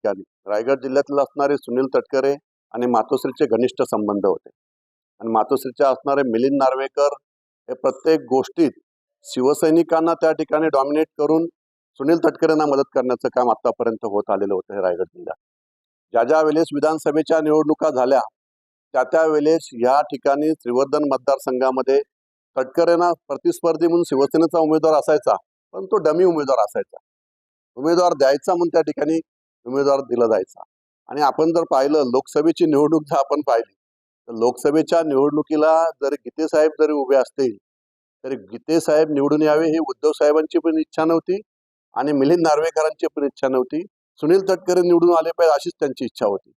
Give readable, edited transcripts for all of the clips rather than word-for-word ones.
ठिकाणी रायगड जिल्ह्यातील असणारे सुनील तटकरे आणि मातोश्रीचे घनिष्ठ संबंध होते आणि मातोश्रीचे असणारे मिलिंद नार्वेकर हे प्रत्येक गोष्टीत शिवसैनिकांना त्या ठिकाणी डॉमिनेट करून सुनील तटकरेंना मदत करण्याचं काम आतापर्यंत होत आलेलं होतं हे रायगड जिल्ह्यात। ज्या वेळेस विधानसभेच्या निवडणुका झाल्या त्या वेळेस या ठिकाणी श्रीवर्धन मतदारसंघामध्ये तटकरेंना प्रतिस्पर्धी म्हणून शिवसेनेचा उमेदवार असायचा, पण तो डमी उमेदवार असायचा। उमेदवार द्यायचा म्हणून त्या ठिकाणी उमेदवार दिला जायचा। आणि आपण जर पाहिलं लोकसभेची निवडणूक जर आपण पाहिली तर लोकसभेच्या निवडणुकीला जर गीते साहेब जरी उभे असतील तरी गीते साहेब निवडून यावे ही उद्धव साहेबांची पण इच्छा नव्हती आणि मिलिंद नार्वेकरांची पण इच्छा नव्हती। सुनील तटकरे निवडून आले पाहिजे अशीच त्यांची इच्छा होती।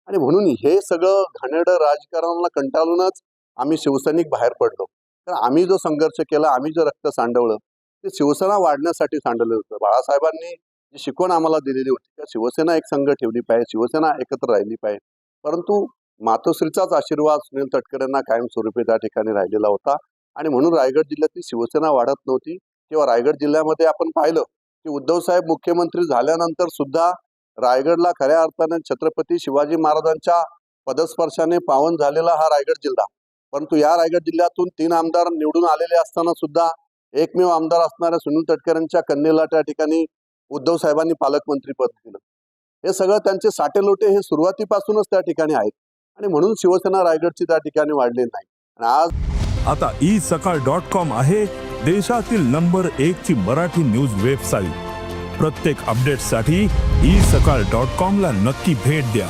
आणि म्हणून हे सगळं घाणेरडं राजकारणाला कंटाळूनच आम्ही शिवसैनिक बाहेर पडलो। तर आम्ही जो संघर्ष केला, आम्ही जो रक्त सांडवलं ते शिवसेना वाढण्यासाठी सांडवलं होतं। बाळासाहेबांनी जी शिकवण आम्हाला दिलेली होती की शिवसेना एक संघ ठेवली पाहिजे, शिवसेना एकत्र राहिली पाहिजे, परंतु मातोश्रीचाच आशीर्वाद सुनील तटकरेंना कायमस्वरूपी त्या ठिकाणी राहिलेला होता आणि म्हणून रायगड जिल्ह्यातील शिवसेना वाढत नव्हती। किंवा रायगड जिल्ह्यामध्ये आपण पाहिलं की उद्धव साहेब मुख्यमंत्री झाल्यानंतर सुद्धा रायगडला खऱ्या अर्थाने छत्रपती शिवाजी महाराजांच्या पदस्पर्शाने पावन झालेला हा रायगड जिल्हा, परंतु या रायगड जिल्ह्यातून 3 आमदार निवडून आलेले असताना सुद्धा एकमेव आमदार असणाऱ्या सुनील तटकरेंच्या कन्येला त्या ठिकाणी उद्धव साहेबांनी पालकमंत्री पद दिलं। हे सगळं त्यांचे साटेलोटे हे सुरुवातीपासूनच त्या ठिकाणी आहेत आणि म्हणून शिवसेना रायगडची त्या ठिकाणी वाढली नाही। आणि आज आता isakal.com आहे देशातील नंबर 1 ची मराठी न्यूज वेबसाईट। प्रत्येक अपडेटसाठी isakal.com ला नक्की भेट द्या।